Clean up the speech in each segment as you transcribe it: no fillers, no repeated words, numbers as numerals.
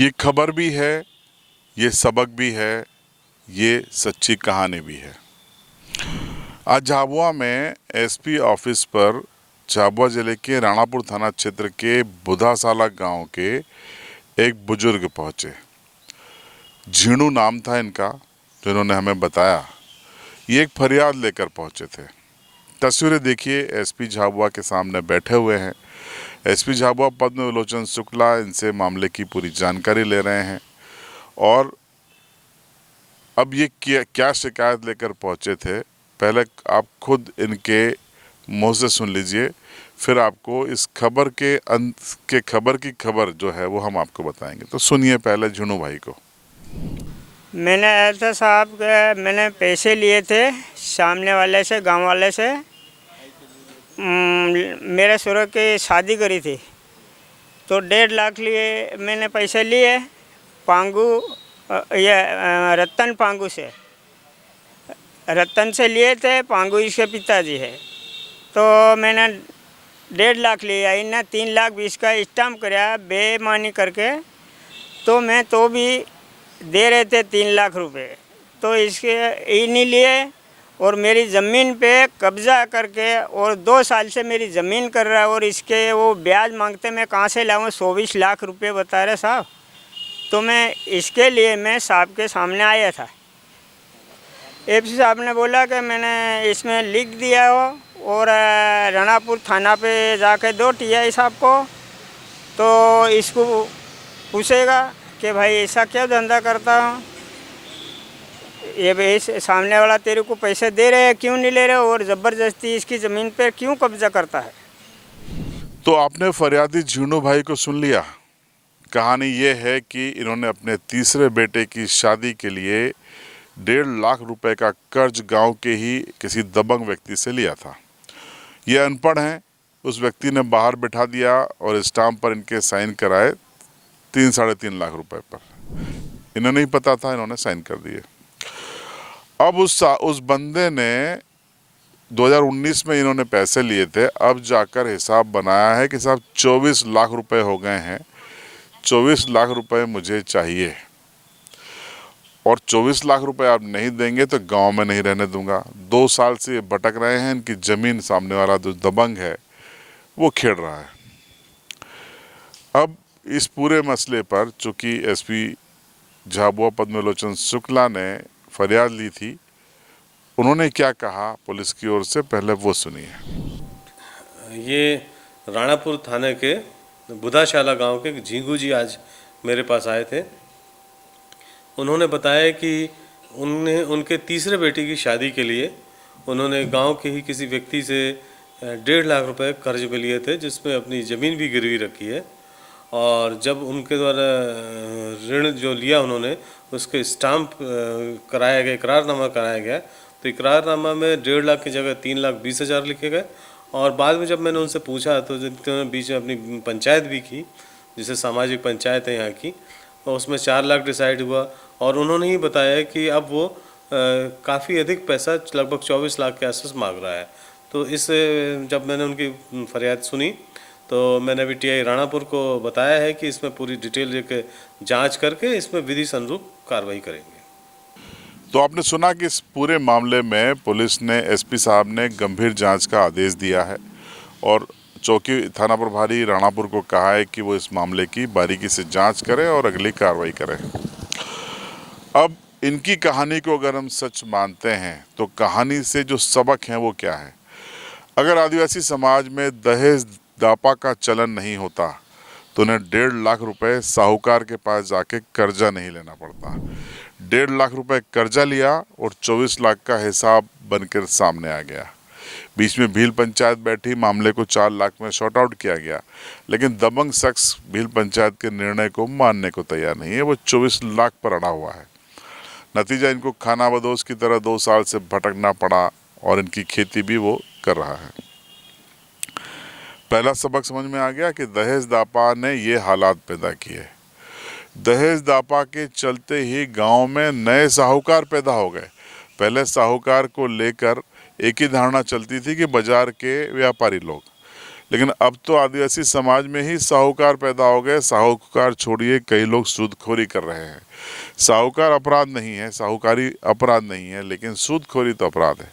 ये खबर भी है, ये सबक भी है, ये सच्ची कहानी भी है। आज झाबुआ में एसपी ऑफिस पर झाबुआ जिले के राणापुर थाना क्षेत्र के बुधासाला गांव के एक बुजुर्ग पहुंचे। झीणू नाम था इनका, जो इन्होंने हमें बताया। ये एक फरियाद लेकर पहुंचे थे। तस्वीरें देखिए, एसपी झाबुआ के सामने बैठे हुए हैं। एसपी झाबुआ पद्मविलोचन शुक्ला इनसे मामले की पूरी जानकारी ले रहे हैं और अब ये क्या शिकायत लेकर पहुंचे थे, पहले आप खुद इनके मुंह से सुन लीजिए, फिर आपको इस खबर के अंत के खबर की खबर जो है वो हम आपको बताएंगे। तो सुनिए पहले झुनू भाई को। मैंने ऐसा साहब मैंने पैसे लिए थे सामने वाले से, गांव वाले से। मेरे सुरख की शादी करी थी तो 1.5 लाख लिए, मैंने पैसे लिए पांगू, ये रतन पांगू से, रतन से लिए थे। पांगू इसके पिताजी है। तो मैंने 1.5 लाख लिया, इन्हें 3,20,000 का स्टाम्प कराया बेईमानी करके। तो मैं तो भी दे रहे थे 3 लाख रुपए, तो इसके इन्हीं लिए और मेरी ज़मीन पे कब्ज़ा करके और 2 साल से मेरी ज़मीन कर रहा है। और इसके वो ब्याज मांगते, मैं कहाँ से लाऊँ? 24 लाख रुपए बता रहे साहब। तो मैं इसके लिए मैं साहब के सामने आया था। एफसी साहब ने बोला कि मैंने इसमें लिख दिया हो और राणापुर थाना पे जाके दो टीआई साहब को, तो इसको पूछेगा कि भाई ऐसा क्या धंधा करता हूँ, ये सामने वाला तेरे को पैसे दे रहे हैं, क्यों नहीं ले रहे, और ज़बरदस्ती इसकी ज़मीन पर क्यों कब्जा करता है। तो आपने फरियादी झीणू भाई को सुन लिया। कहानी ये है कि इन्होंने अपने तीसरे बेटे की शादी के लिए 1.5 लाख रुपए का कर्ज गांव के ही किसी दबंग व्यक्ति से लिया था। ये अनपढ़ हैं, उस व्यक्ति ने बाहर बिठा दिया और स्टाम्प पर इनके साइन कराए 3-3.5 लाख रुपए पर। इन्हें नहीं पता था, इन्होंने साइन कर दिए। अब उस बंदे ने 2019 में इन्होंने पैसे लिए थे, अब जाकर हिसाब बनाया है कि साहब 24 लाख रुपए हो गए हैं, 24 लाख रुपए मुझे चाहिए और 24 लाख रुपए आप नहीं देंगे तो गांव में नहीं रहने दूंगा। 2 साल से ये भटक रहे हैं, इनकी जमीन सामने वाला जो दबंग है वो खेड़ रहा है। अब इस पूरे मसले पर चूंकि एसपी झाबुआ पद्मविलोचन शुक्ला ने फरियाद ली थी, उन्होंने क्या कहा पुलिस की ओर से, पहले वो सुनिए। ये राणापुर थाने के बुधाशाला गांव के झींगू जी आज मेरे पास आए थे। उन्होंने बताया कि उनके तीसरे बेटे की शादी के लिए उन्होंने गांव के ही किसी व्यक्ति से 1.5 लाख रुपए कर्ज पे लिए थे, जिसमें अपनी ज़मीन भी गिरवी रखी है। और जब उनके द्वारा ऋण जो लिया उन्होंने, उसके स्टाम्प कराया गया, इकरारनामा कराया गया, तो इकरारनामा में 1.5 लाख की जगह 3,20,000 लिखे गए। और बाद में जब मैंने उनसे पूछा तो जिन्होंने बीच में अपनी पंचायत भी की, जिसे सामाजिक पंचायत है यहाँ की, और उसमें 4 लाख डिसाइड हुआ। और उन्होंने ही बताया कि अब वो काफ़ी अधिक पैसा, लगभग 24 लाख के आसपास मांग रहा है। तो इस जब मैंने उनकी फरियाद सुनी तो मैंने अभी टीआई राणापुर को बताया है कि इसमें पूरी डिटेल लेकर जांच करके इसमें विधि अनुरूप कार्रवाई करेंगे। तो आपने सुना कि इस पूरे मामले में पुलिस ने, एसपी साहब ने गंभीर जांच का आदेश दिया है और चौकी थाना प्रभारी राणापुर को कहा है कि वो इस मामले की बारीकी से जांच करें और अगली कार्रवाई करें। अब इनकी कहानी को अगर हम सच मानते हैं तो कहानी से जो सबक है वो क्या है? अगर आदिवासी समाज में दहेज दापा का चलन नहीं होता तो उन्हें 1.5 लाख रुपए साहूकार के पास जाके कर्जा नहीं लेना पड़ता। 1.5 लाख रुपए कर्जा लिया और 24 लाख का हिसाब बनकर सामने आ गया। बीच में भील पंचायत बैठी, मामले को 4 लाख में शॉर्ट आउट किया गया, लेकिन दबंग शख्स भील पंचायत के निर्णय को मानने को तैयार नहीं है। वो 24 लाख पर अड़ा हुआ है। नतीजा, इनको खानाबदोश की तरह 2 साल से भटकना पड़ा और इनकी खेती भी वो कर रहा है। पहला सबक समझ में आ गया कि दहेज दापा ने ये हालात पैदा किए। दहेज दापा के चलते ही गांव में नए साहूकार पैदा हो गए। पहले साहूकार को लेकर एक ही धारणा चलती थी कि बाजार के व्यापारी लोग, लेकिन अब तो आदिवासी समाज में ही साहूकार पैदा हो गए। साहूकार छोड़िए, कई लोग सूदखोरी कर रहे हैं। साहूकार अपराध नहीं है, साहूकारी अपराध नहीं है, लेकिन सूदखोरी तो अपराध है।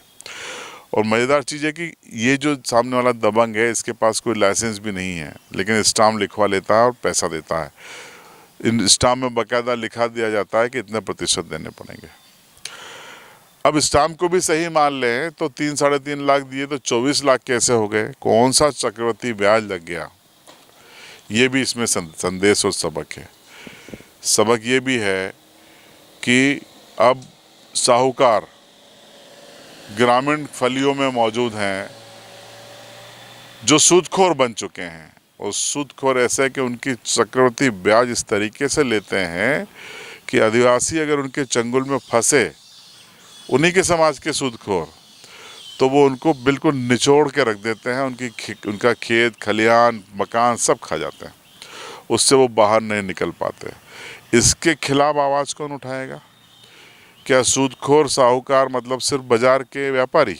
और मज़ेदार चीज़ है कि ये जो सामने वाला दबंग है, इसके पास कोई लाइसेंस भी नहीं है, लेकिन स्टाम्प लिखवा लेता है और पैसा देता है। इन स्टाम्प में बाकायदा लिखा दिया जाता है कि इतने प्रतिशत देने पड़ेंगे। अब स्टाम्प को भी सही मान लें तो 3-3.5 लाख दिए तो 24 लाख कैसे हो गए? कौन सा चक्रवृद्धि ब्याज लग गया? ये भी इसमें संदेश और सबक है। सबक ये भी है कि अब साहूकार ग्रामीण फलियों में मौजूद हैं जो सूदखोर बन चुके हैं। और सूदखोर ऐसे है कि उनकी चक्रवृद्धि ब्याज इस तरीके से लेते हैं कि आदिवासी अगर उनके चंगुल में फंसे, उन्हीं के समाज के सूदखोर, तो वो उनको बिल्कुल निचोड़ के रख देते हैं। उनका खेत खलिहान मकान सब खा जाते हैं, उससे वो बाहर नहीं निकल पाते। इसके खिलाफ आवाज़ कौन उठाएगा? क्या सूदखोर साहूकार मतलब सिर्फ बाजार के व्यापारी?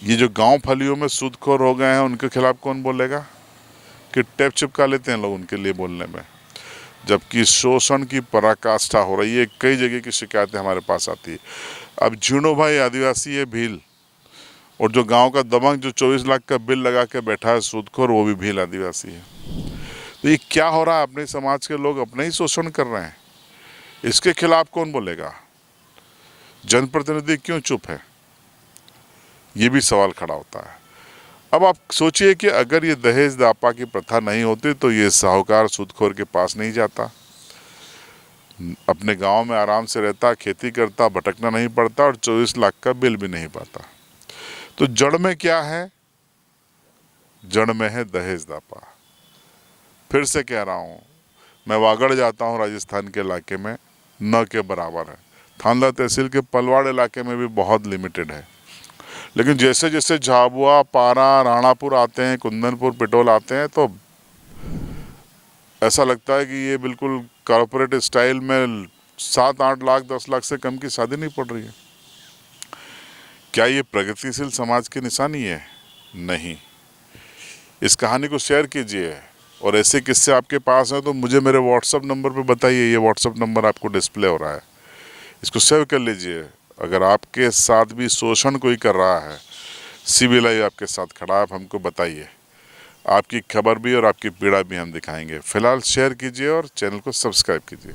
ये जो गांव फलियों में सूदखोर हो गए हैं, उनके खिलाफ कौन बोलेगा? कि टेप चिपका लेते हैं लोग उनके लिए बोलने में, जबकि शोषण की पराकाष्ठा हो रही है। कई जगह की शिकायतें हमारे पास आती है। अब झीणो भाई आदिवासी है, भील, और जो गांव का दबंग जो 24 लाख का बिल लगा के बैठा है सूदखोर, वो भी भील आदिवासी है। तो ये क्या हो रहा है? अपने समाज के लोग अपने ही शोषण कर रहे हैं। इसके खिलाफ कौन बोलेगा? जनप्रतिनिधि क्यों चुप है? ये भी सवाल खड़ा होता है। अब आप सोचिए कि अगर ये दहेज दापा की प्रथा नहीं होती तो ये साहूकार सूदखोर के पास नहीं जाता, अपने गांव में आराम से रहता, खेती करता, भटकना नहीं पड़ता और 24 लाख का बिल भी नहीं पाता। तो जड़ में क्या है? जड़ में है दहेज दापा। फिर से कह रहा हूँ, मैं वागड़ जाता हूँ राजस्थान के इलाके में, न के बराबर है। थानला तहसील के पलवाड़ इलाके में भी बहुत लिमिटेड है। लेकिन जैसे जैसे झाबुआ, पारा, राणापुर आते हैं, कुंदनपुर, पिटोल आते हैं, तो ऐसा लगता है कि ये बिल्कुल कॉर्पोरेट स्टाइल में 7-8 लाख 10 लाख से कम की शादी नहीं पड़ रही है। क्या ये प्रगतिशील समाज की निशानी है? नहीं। इस कहानी को शेयर कीजिए, और ऐसे किस्से आपके पास हैं तो मुझे मेरे व्हाट्सएप नंबर पे बताइए। ये व्हाट्सएप नंबर आपको डिस्प्ले हो रहा है, इसको सेव कर लीजिए। अगर आपके साथ भी शोषण कोई कर रहा है, CBI आपके साथ खड़ा है, आप हमको बताइए। आपकी खबर भी और आपकी पीड़ा भी हम दिखाएंगे। फिलहाल शेयर कीजिए और चैनल को सब्सक्राइब कीजिए।